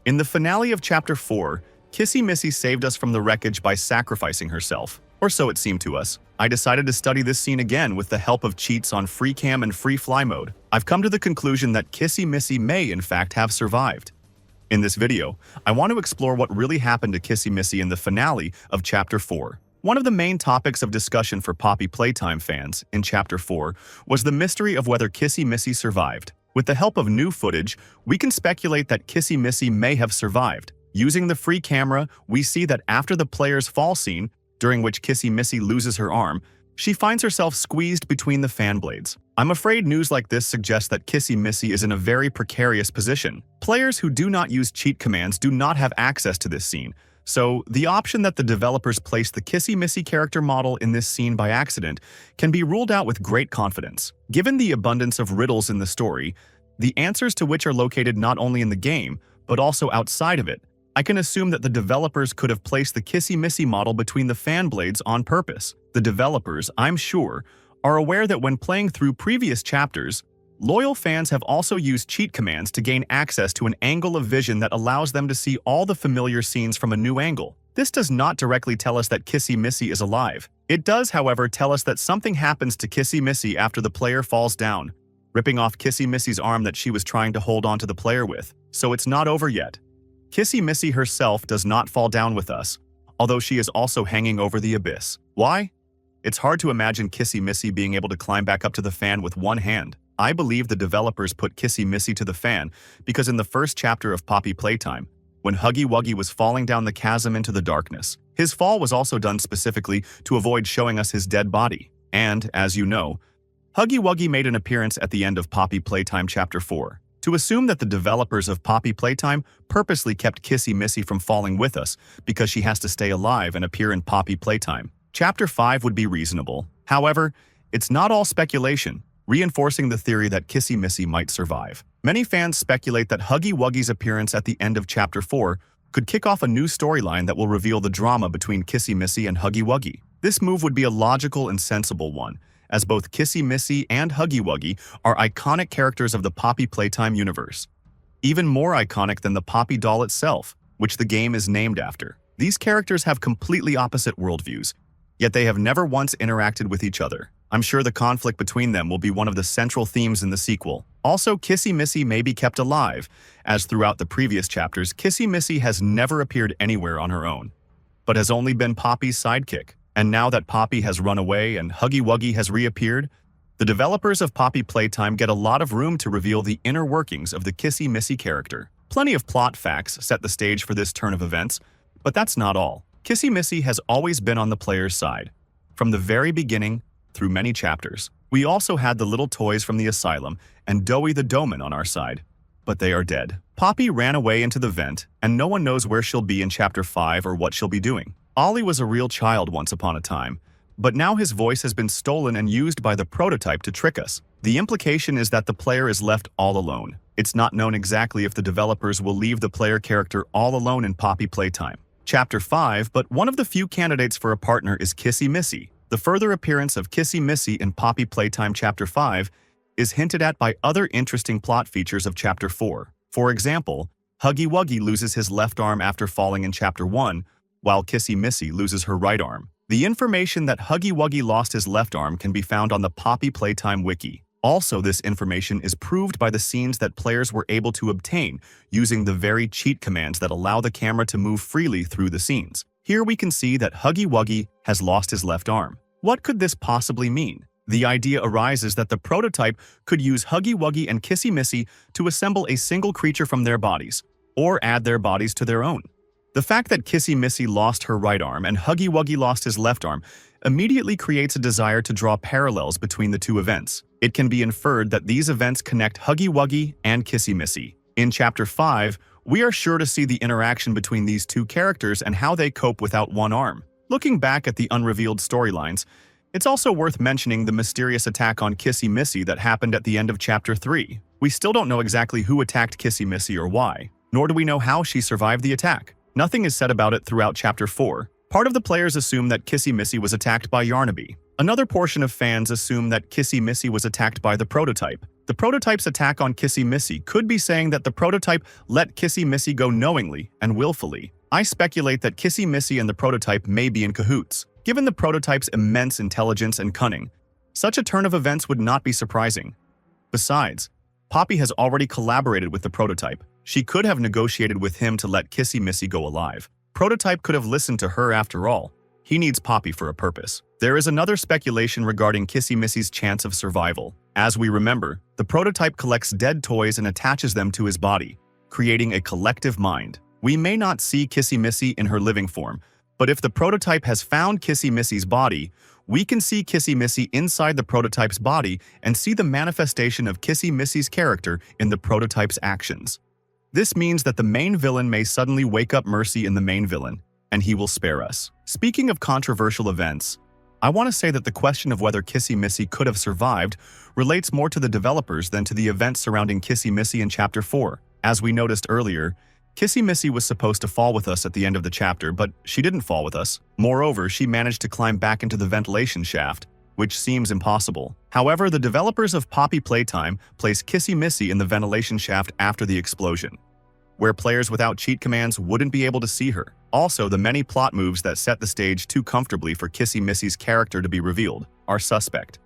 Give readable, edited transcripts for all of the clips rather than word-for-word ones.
In the finale of Chapter 4, Kissy Missy saved us from the wreckage by sacrificing herself. Or so it seemed to us. I decided to study this scene again with the help of cheats on free cam and free fly mode. I've come to the conclusion that Kissy Missy may in fact have survived. In this video, I want to explore what really happened to Kissy Missy in the finale of Chapter 4. One of the main topics of discussion for Poppy Playtime fans in Chapter 4 was the mystery of whether Kissy Missy survived. With the help of new footage, we can speculate that Kissy Missy may have survived. Using the free camera, we see that after the player's fall scene, during which Kissy Missy loses her arm, she finds herself squeezed between the fan blades. I'm afraid news like this suggests that Kissy Missy is in a very precarious position. Players who do not use cheat commands do not have access to this scene, so the option that the developers place the Kissy Missy character model in this scene by accident can be ruled out with great confidence. Given the abundance of riddles in the story, the answers to which are located not only in the game, but also outside of it, I can assume that the developers could have placed the Kissy Missy model between the fan blades on purpose. The developers, I'm sure, are aware that when playing through previous chapters, loyal fans have also used cheat commands to gain access to an angle of vision that allows them to see all the familiar scenes from a new angle. This does not directly tell us that Kissy Missy is alive. It does, however, tell us that something happens to Kissy Missy after the player falls down, ripping off Kissy Missy's arm that she was trying to hold onto the player with. So it's not over yet. Kissy Missy herself does not fall down with us, although she is also hanging over the abyss. Why? It's hard to imagine Kissy Missy being able to climb back up to the fan with one hand. I believe the developers put Kissy Missy to the fan because in the first chapter of Poppy Playtime, when Huggy Wuggy was falling down the chasm into the darkness, his fall was also done specifically to avoid showing us his dead body. And, as you know, Huggy Wuggy made an appearance at the end of Poppy Playtime Chapter 4. To assume that the developers of Poppy Playtime purposely kept Kissy Missy from falling with us because she has to stay alive and appear in Poppy Playtime Chapter 5 would be reasonable. However, it's not all speculation, reinforcing the theory that Kissy Missy might survive. Many fans speculate that Huggy Wuggy's appearance at the end of Chapter 4 could kick off a new storyline that will reveal the drama between Kissy Missy and Huggy Wuggy. This move would be a logical and sensible one, as both Kissy Missy and Huggy Wuggy are iconic characters of the Poppy Playtime universe. Even more iconic than the Poppy doll itself, which the game is named after. These characters have completely opposite worldviews, yet they have never once interacted with each other. I'm sure the conflict between them will be one of the central themes in the sequel. Also, Kissy Missy may be kept alive, as throughout the previous chapters, Kissy Missy has never appeared anywhere on her own, but has only been Poppy's sidekick. And now that Poppy has run away and Huggy Wuggy has reappeared, the developers of Poppy Playtime get a lot of room to reveal the inner workings of the Kissy Missy character. Plenty of plot facts set the stage for this turn of events, but that's not all. Kissy Missy has always been on the player's side. From the very beginning, through many chapters, we also had the little toys from the asylum and Doughy the Doman on our side. But they are dead. Poppy ran away into the vent, and no one knows where she'll be in Chapter 5 or what she'll be doing. Ollie was a real child once upon a time, but now his voice has been stolen and used by the prototype to trick us. The implication is that the player is left all alone. It's not known exactly if the developers will leave the player character all alone in Poppy Playtime Chapter 5, but one of the few candidates for a partner is Kissy Missy. The further appearance of Kissy Missy in Poppy Playtime Chapter 5 is hinted at by other interesting plot features of Chapter 4. For example, Huggy Wuggy loses his left arm after falling in Chapter 1, while Kissy Missy loses her right arm. The information that Huggy Wuggy lost his left arm can be found on the Poppy Playtime wiki. Also, this information is proved by the scenes that players were able to obtain using the very cheat commands that allow the camera to move freely through the scenes. Here we can see that Huggy Wuggy has lost his left arm. What could this possibly mean? The idea arises that the prototype could use Huggy Wuggy and Kissy Missy to assemble a single creature from their bodies, or add their bodies to their own. The fact that Kissy Missy lost her right arm and Huggy Wuggy lost his left arm immediately creates a desire to draw parallels between the two events. It can be inferred that these events connect Huggy Wuggy and Kissy Missy. In Chapter 5, we are sure to see the interaction between these two characters and how they cope without one arm. Looking back at the unrevealed storylines, it's also worth mentioning the mysterious attack on Kissy Missy that happened at the end of Chapter 3. We still don't know exactly who attacked Kissy Missy or why, nor do we know how she survived the attack. Nothing is said about it throughout Chapter 4. Part of the players assume that Kissy Missy was attacked by Yarnaby. Another portion of fans assume that Kissy Missy was attacked by the prototype. The The prototype's attack on Kissy Missy could be saying that the prototype let Kissy Missy go knowingly and willfully. I speculate that Kissy Missy and the prototype may be in cahoots. Given the prototype's immense intelligence and cunning, such a turn of events would not be surprising. Besides, Poppy has already collaborated with the prototype. She could have negotiated with him to let Kissy Missy go alive. Prototype could have listened to her after all. He needs Poppy for a purpose. There is another speculation regarding Kissy Missy's chance of survival. As we remember, the prototype collects dead toys and attaches them to his body, creating a collective mind. We may not see Kissy Missy in her living form, but if the prototype has found Kissy Missy's body, we can see Kissy Missy inside the prototype's body and see the manifestation of Kissy Missy's character in the prototype's actions. This means that the main villain may suddenly wake up mercy in the main villain, and he will spare us. Speaking of controversial events, I want to say that the question of whether Kissy Missy could have survived relates more to the developers than to the events surrounding Kissy Missy in Chapter 4. As we noticed earlier, Kissy Missy was supposed to fall with us at the end of the chapter, but she didn't fall with us. Moreover, she managed to climb back into the ventilation shaft, which seems impossible. However, the developers of Poppy Playtime placed Kissy Missy in the ventilation shaft after the explosion, where players without cheat commands wouldn't be able to see her. Also, the many plot moves that set the stage too comfortably for Kissy Missy's character to be revealed are suspect.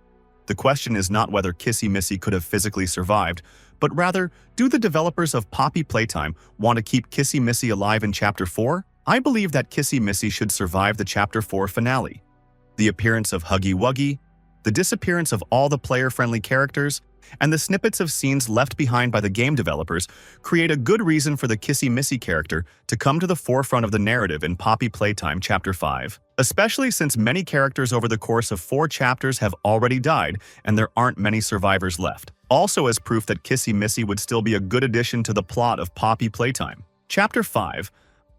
The question is not whether Kissy Missy could have physically survived, but rather, do the developers of Poppy Playtime want to keep Kissy Missy alive in Chapter 4? I believe that Kissy Missy should survive the Chapter 4 finale. The appearance of Huggy Wuggy, the disappearance of all the player-friendly characters, and the snippets of scenes left behind by the game developers create a good reason for the Kissy Missy character to come to the forefront of the narrative in Poppy Playtime Chapter 5, especially since many characters over the course of 4 chapters have already died and there aren't many survivors left. Also as proof that Kissy Missy would still be a good addition to the plot of Poppy Playtime. Chapter 5,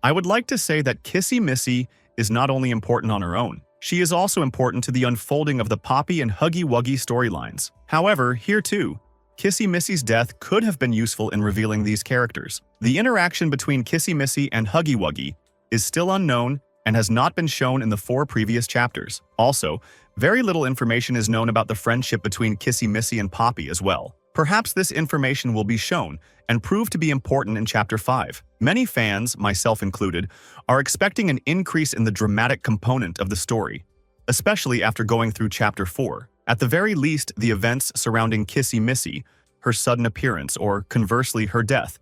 I would like to say that Kissy Missy is not only important on her own, she is also important to the unfolding of the Poppy and Huggy Wuggy storylines. However, here too, Kissy Missy's death could have been useful in revealing these characters. The interaction between Kissy Missy and Huggy Wuggy is still unknown and has not been shown in the 4 previous chapters. Also, very little information is known about the friendship between Kissy Missy and Poppy as well. Perhaps this information will be shown and prove to be important in Chapter 5. Many fans, myself included, are expecting an increase in the dramatic component of the story, especially after going through Chapter 4. At the very least, the events surrounding Kissy Missy, her sudden appearance, or conversely her death,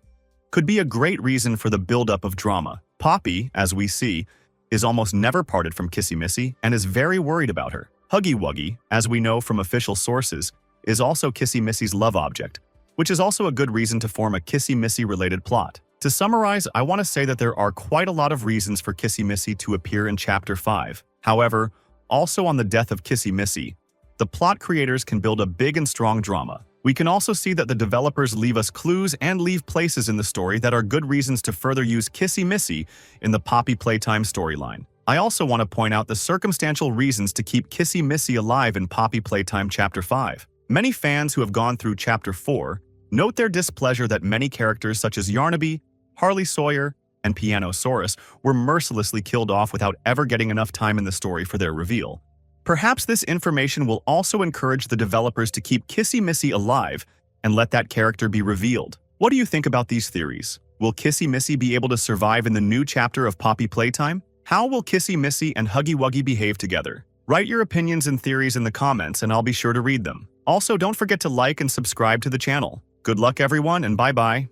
could be a great reason for the buildup of drama. Poppy, as we see, is almost never parted from Kissy Missy and is very worried about her. Huggy Wuggy, as we know from official sources, is also Kissy Missy's love object, which is also a good reason to form a Kissy Missy-related plot. To summarize, I want to say that there are quite a lot of reasons for Kissy Missy to appear in Chapter 5. However, also on the death of Kissy Missy, the plot creators can build a big and strong drama. We can also see that the developers leave us clues and leave places in the story that are good reasons to further use Kissy Missy in the Poppy Playtime storyline. I also want to point out the circumstantial reasons to keep Kissy Missy alive in Poppy Playtime Chapter 5. Many fans who have gone through Chapter 4 note their displeasure that many characters such as Yarnaby, Harley Sawyer, and Pianosaurus were mercilessly killed off without ever getting enough time in the story for their reveal. Perhaps this information will also encourage the developers to keep Kissy Missy alive and let that character be revealed. What do you think about these theories? Will Kissy Missy be able to survive in the new chapter of Poppy Playtime? How will Kissy Missy and Huggy Wuggy behave together? Write your opinions and theories in the comments and I'll be sure to read them. Also, don't forget to like and subscribe to the channel. Good luck everyone and bye-bye.